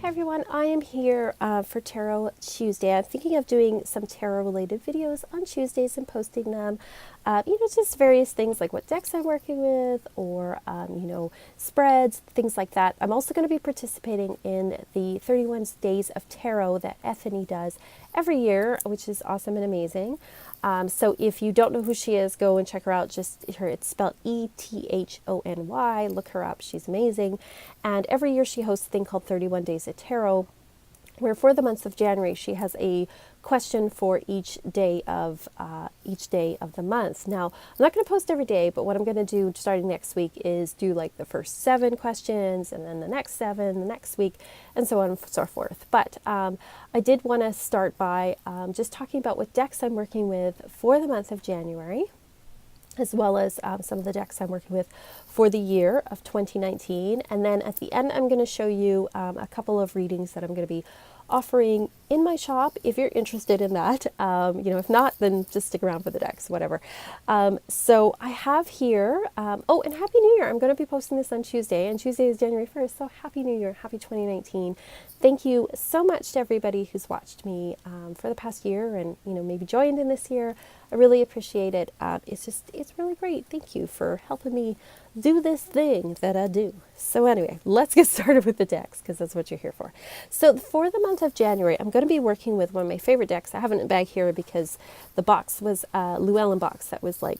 Hi everyone, I am here for Tarot Tuesday. I'm thinking of doing some tarot related videos on Tuesdays and posting them. Just various things like what decks I'm working with or, spreads, things like that. I'm also going to be participating in the 31 Days of Tarot that Ethany does every year, which is awesome and amazing. So if you don't know who she is, go and check her out. It's spelled Ethony. Look her up. She's amazing. And every year she hosts a thing called 31 Days of Tarot, where for the months of January she has a question for each day of the month. Now, I'm not going to post every day, but what I'm going to do starting next week is do like the first 7 questions and then the next 7 the next week and so on and so forth. But I did want to start by just talking about what decks I'm working with for the month of January, as well as some of the decks I'm working with for the year of 2019. And then at the end, I'm going to show you a couple of readings that I'm going to be offering in my shop if you're interested in that. If not, then just stick around for the decks, whatever. So I have here, and Happy New Year. I'm going to be posting this on Tuesday, and Tuesday is January 1st. So Happy New Year, Happy 2019. Thank you so much to everybody who's watched me for the past year and, maybe joined in this year. I really appreciate it. It's really great. Thank you for helping me do this thing that I do. So anyway, let's get started with the decks because that's what you're here for. So for the month of January, I'm going to be working with one of my favorite decks. I have it in a bag here because the box was a Llewellyn box that was like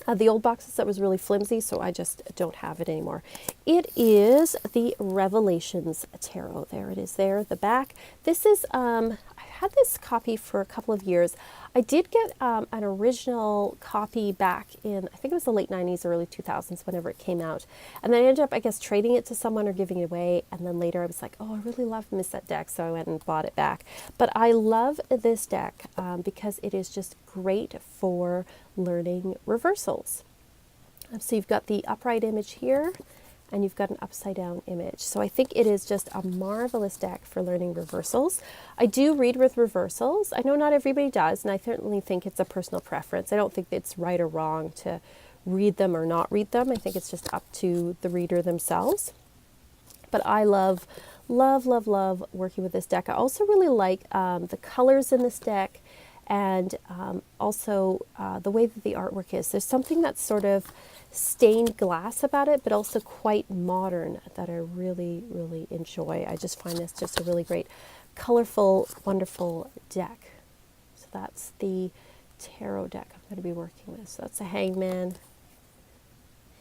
the old boxes that was really flimsy, so I just don't have it anymore. It is the Revelations Tarot. There it is there, the back. This is, I had this copy for a couple of years. I did get an original copy back in, I think it was the late 90s, early 2000s, whenever it came out. And then I ended up, I guess, trading it to someone or giving it away. And then later I was like, oh, I really miss that deck, so I went and bought it back. But I love this deck because it is just great for learning reversals. So you've got the upright image here, and you've got an upside down image. So I think it is just a marvelous deck for learning reversals. I do read with reversals. I know not everybody does, and I certainly think it's a personal preference. I don't think it's right or wrong to read them or not read them. I think it's just up to the reader themselves. But I love working with this deck. I also really like the colors in this deck, and also the way that the artwork is. There's something that's sort of stained glass about it, but also quite modern that I really, really enjoy. I just find this just a really great, colorful, wonderful deck. So that's the tarot deck I'm going to be working with. So that's a Hangman.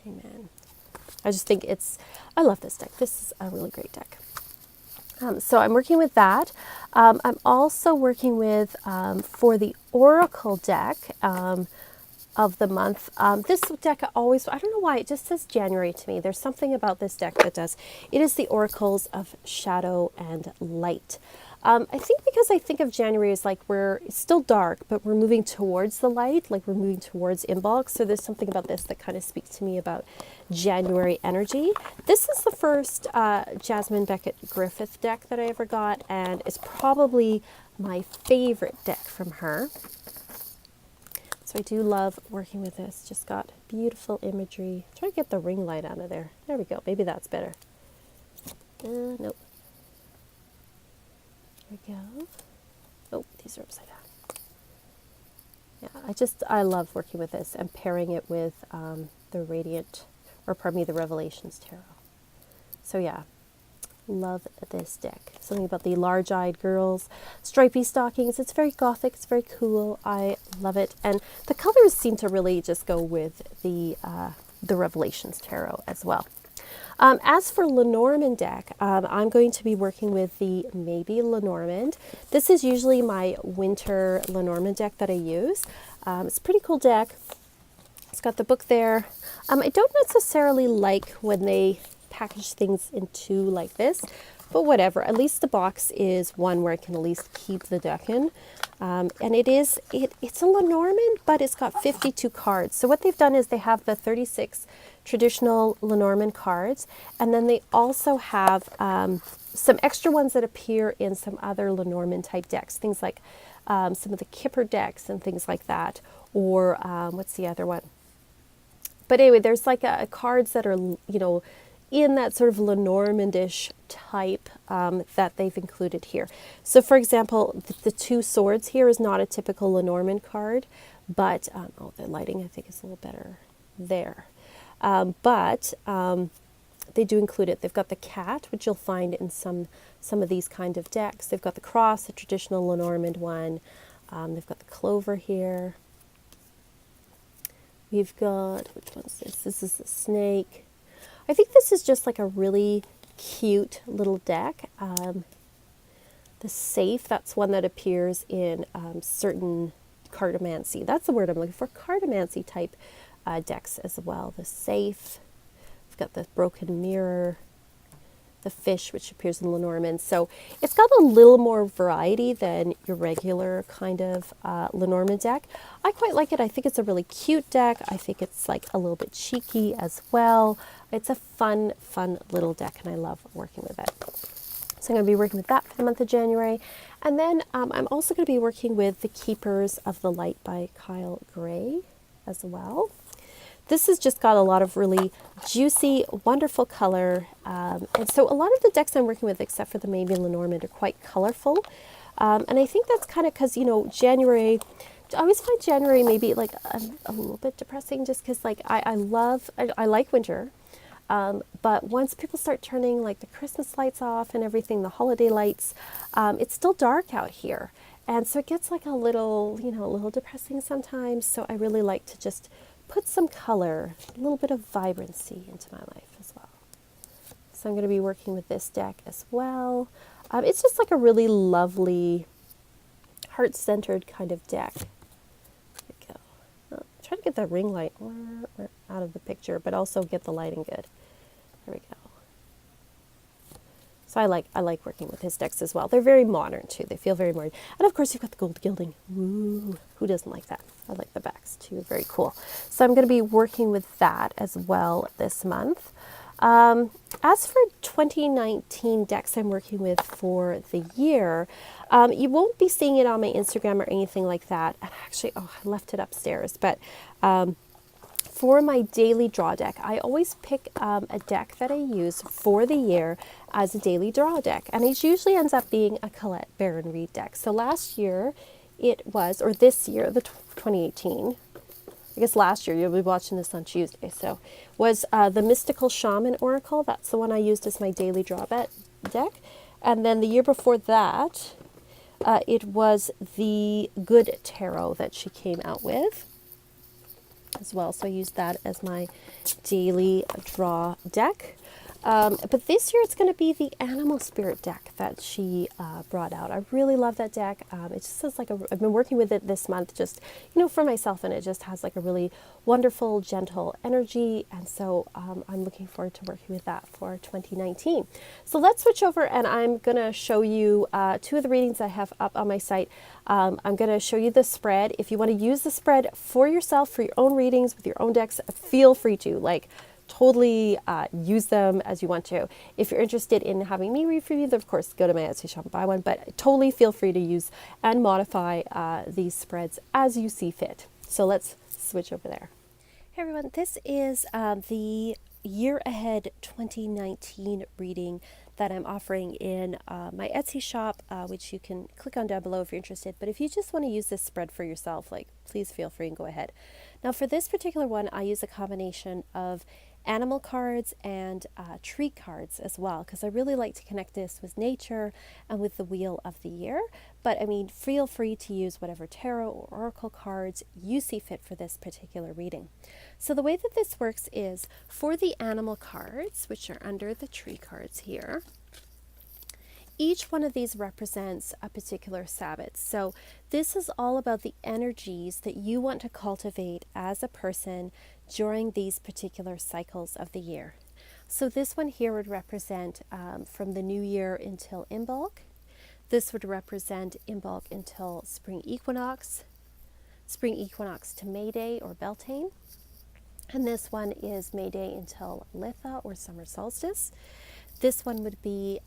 I just think I love this deck. This is a really great deck. So I'm working with that. I'm also working with, for the Oracle deck of the month. This deck I don't know why, it just says January to me. There's something about this deck that does. It is the Oracles of Shadow and Light. I think because I think of January as like it's still dark, but we're moving towards the light, like we're moving towards Imbolc. So there's something about this that kind of speaks to me about January energy. This is the first Jasmine Beckett Griffith deck that I ever got, and it's probably my favorite deck from her. So I do love working with this. Just got beautiful imagery. Try to get the ring light out of there. There we go. Maybe that's better. Nope. There we go. Oh, these are upside down. Yeah, I love working with this and pairing it with the the Revelations Tarot. So yeah, love this deck. Something about the large-eyed girls, stripy stockings. It's very gothic. It's very cool. I love it. And the colors seem to really just go with the Revelations Tarot as well. As for Lenormand deck, I'm going to be working with the Maybe Lenormand. This is usually my winter Lenormand deck that I use. It's a pretty cool deck. It's got the book there. I don't necessarily like when they package things in two like this, but whatever. At least the box is one where I can at least keep the deck in. And it's a Lenormand, but it's got 52 cards. So what they've done is they have the 36 traditional Lenormand cards, and then they also have some extra ones that appear in some other Lenormand type decks, things like some of the Kipper decks and things like that, or what's the other one? But anyway, there's like cards that are, in that sort of Lenormandish type that they've included here. So for example, the Two Swords here is not a typical Lenormand card, but, oh, the lighting I think is a little better there. But they do include it. They've got the cat, which you'll find in some of these kind of decks. They've got the cross, the traditional Lenormand one. They've got the clover here. We've got, which one's this? This is the snake. I think this is just like a really cute little deck. The safe, that's one that appears in certain cartomancy. That's the word I'm looking for. Cartomancy type decks as well. The safe. We've got the broken mirror. The fish, which appears in Lenormand. So it's got a little more variety than your regular kind of Lenormand deck. I quite like it. I think it's a really cute deck. I think it's like a little bit cheeky as well. It's a fun little deck, and I love working with it. So I'm going to be working with that for the month of January. And then I'm also going to be working with the Keepers of the Light by Kyle Gray as well. This has just got a lot of really juicy, wonderful color. And so a lot of the decks I'm working with, except for the maybe Lenormand, are quite colorful. And I think that's kind of because, you know, January, I always find January maybe like a little bit depressing just because like I like winter. But once people start turning like the Christmas lights off and everything, the holiday lights, it's still dark out here. And so it gets like a little, you know, a little depressing sometimes. So I really like to just put some color, a little bit of vibrancy into my life as well. So I'm going to be working with this deck as well. It's just like a really lovely, heart-centered kind of deck. There we go. Try to get the ring light out of the picture, but also get the lighting good. There we go. So I like working with his decks as well. They're very modern too. They feel very modern. And of course you've got the gold gilding. Woo! Who doesn't like that? I like the backs too. Very cool. So I'm going to be working with that as well this month. As for 2019 decks I'm working with for the year, you won't be seeing it on my Instagram or anything like that. And actually, oh, I left it upstairs. But for my daily draw deck, I always pick a deck that I use for the year as a daily draw deck. And it usually ends up being a Colette Baron-Reid deck. So last year it was, or this year, the 2018, I guess last year, you'll be watching this on Tuesday, so was the Mystical Shaman Oracle. That's the one I used as my daily draw deck. And then the year before that, it was the Good Tarot that she came out with as well. So I used that as my daily draw deck. But this year it's going to be the Animal Spirit deck that she brought out. I really love that deck. It just has like I've been working with it this month just, you know, for myself, and it just has like a really wonderful, gentle energy. And so I'm looking forward to working with that for 2019. So let's switch over, and I'm going to show you two of the readings I have up on my site. I'm going to show you the spread. If you want to use the spread for yourself, for your own readings, with your own decks, feel free to. Like, totally use them as you want to. If you're interested in having me read for you, then of course go to my Etsy shop and buy one, but totally feel free to use and modify these spreads as you see fit. So let's switch over there. Hey everyone, this is the Year Ahead 2019 reading that I'm offering in my Etsy shop, which you can click on down below if you're interested. But if you just want to use this spread for yourself, like, please feel free and go ahead. Now for this particular one, I use a combination of animal cards and tree cards as well, because I really like to connect this with nature and with the Wheel of the Year. But I mean, feel free to use whatever tarot or oracle cards you see fit for this particular reading. So the way that this works is for the animal cards, which are under the tree cards here, each one of these represents a particular Sabbath. So this is all about the energies that you want to cultivate as a person during these particular cycles of the year. So this one here would represent from the new year until Imbolc. This would represent Imbolc until spring equinox to May Day or Beltane. And this one is May Day until Litha or summer solstice. This one would be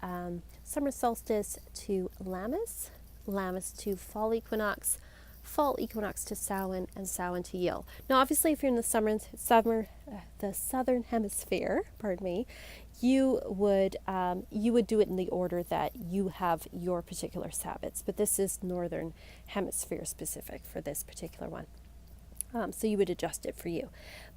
summer solstice to Lammas, Lammas to fall equinox, fall equinox to Samhain, and Samhain to Yule. Now, obviously, if you're in the southern hemisphere, pardon me, you would do it in the order that you have your particular Sabbats. But this is northern hemisphere specific for this particular one. So you would adjust it for you.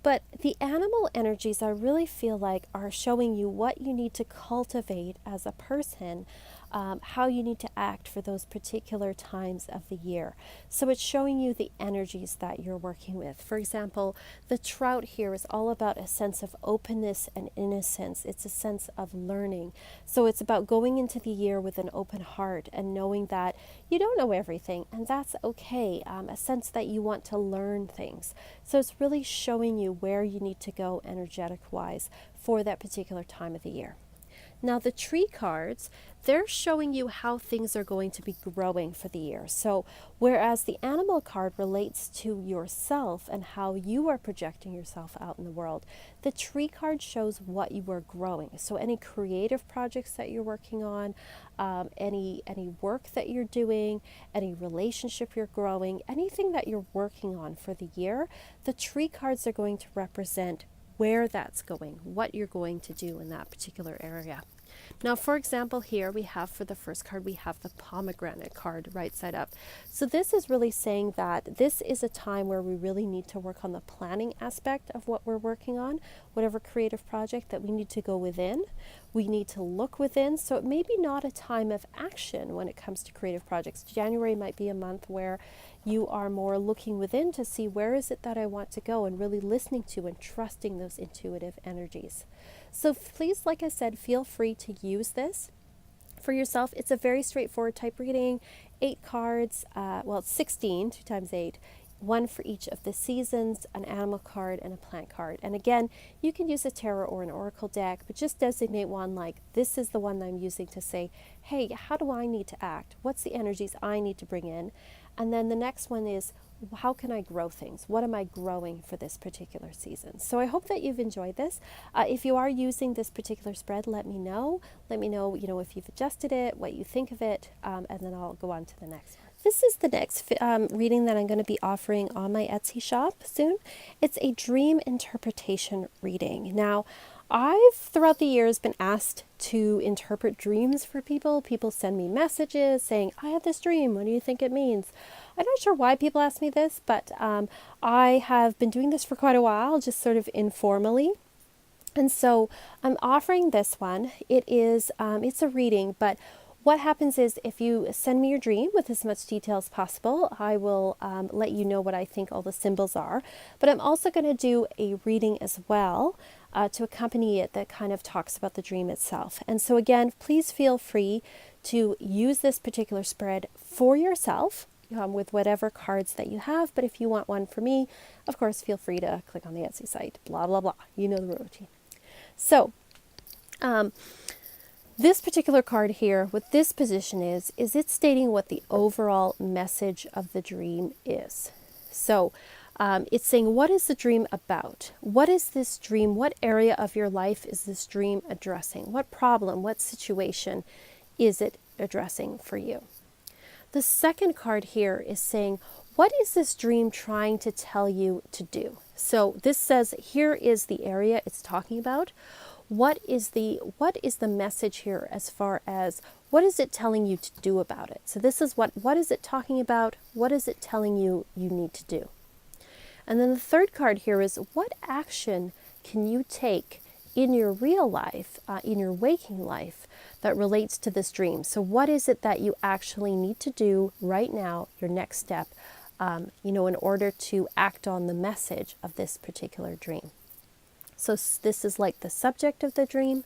But the animal energies, I really feel like, are showing you what you need to cultivate as a person, how you need to act for those particular times of the year. So it's showing you the energies that you're working with. For example, the trout here is all about a sense of openness and innocence. It's a sense of learning. So it's about going into the year with an open heart and knowing that you don't know everything, and that's okay. A sense that you want to learn things. So it's really showing you where you need to go energetic-wise for that particular time of the year. Now, the tree cards, they're showing you how things are going to be growing for the year. So whereas the animal card relates to yourself and how you are projecting yourself out in the world, the tree card shows what you are growing. So any creative projects that you're working on, any work that you're doing, any relationship you're growing, anything that you're working on for the year, the tree cards are going to represent where that's going, what you're going to do in that particular area. Now, for example, here we have, for the first card, we have the pomegranate card right side up. So this is really saying that this is a time where we really need to work on the planning aspect of what we're working on, whatever creative project, that we need to go within. We need to look within. So it may be not a time of action when it comes to creative projects. January might be a month where you are more looking within to see where is it that I want to go, and really listening to and trusting those intuitive energies. So please, like I said, feel free to use this for yourself. It's a very straightforward type reading, 8 cards, it's 16, 2 times 8, one for each of the seasons, an animal card, and a plant card. And again, you can use a tarot or an oracle deck, but just designate one like, this is the one that I'm using to say, hey, how do I need to act? What's the energies I need to bring in? And then the next one is, how can I grow things? What am I growing for this particular season? So I hope that you've enjoyed this. If you are using this particular spread, let me know. Let me know, if you've adjusted it, what you think of it, and then I'll go on to the next one. This is the next reading that I'm going to be offering on my Etsy shop soon. It's a dream interpretation reading. Now, I've, throughout the years, been asked to interpret dreams for people. People send me messages saying, I had this dream. What do you think it means? I'm not sure why people ask me this, but I have been doing this for quite a while, just sort of informally. And so I'm offering this one. It is, it's a reading, but what happens is, if you send me your dream with as much detail as possible, I will let you know what I think all the symbols are. But I'm also going to do a reading as well to accompany it that kind of talks about the dream itself. And so again, please feel free to use this particular spread for yourself with whatever cards that you have. But if you want one for me, of course, feel free to click on the Etsy site, blah, blah, blah. You know the routine. So, this particular card here, what this position is it's stating what the overall message of the dream is. So it's saying, what is the dream about? What is this dream? What area of your life is this dream addressing? What problem, what situation is it addressing for you? The second card here is saying, what is this dream trying to tell you to do? So this says, here is the area it's talking about. What is the message here as far as what is it telling you to do about it? So this is what is it talking about? What is it telling you need to do? And then the third card here is, what action can you take in your real life, in your waking life, that relates to this dream? So what is it that you actually need to do right now, your next step, in order to act on the message of this particular dream? So this is like the subject of the dream,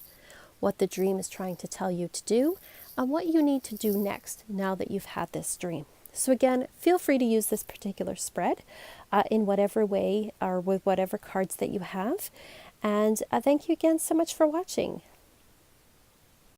what the dream is trying to tell you to do, and what you need to do next now that you've had this dream. So again, feel free to use this particular spread in whatever way or with whatever cards that you have. And thank you again so much for watching.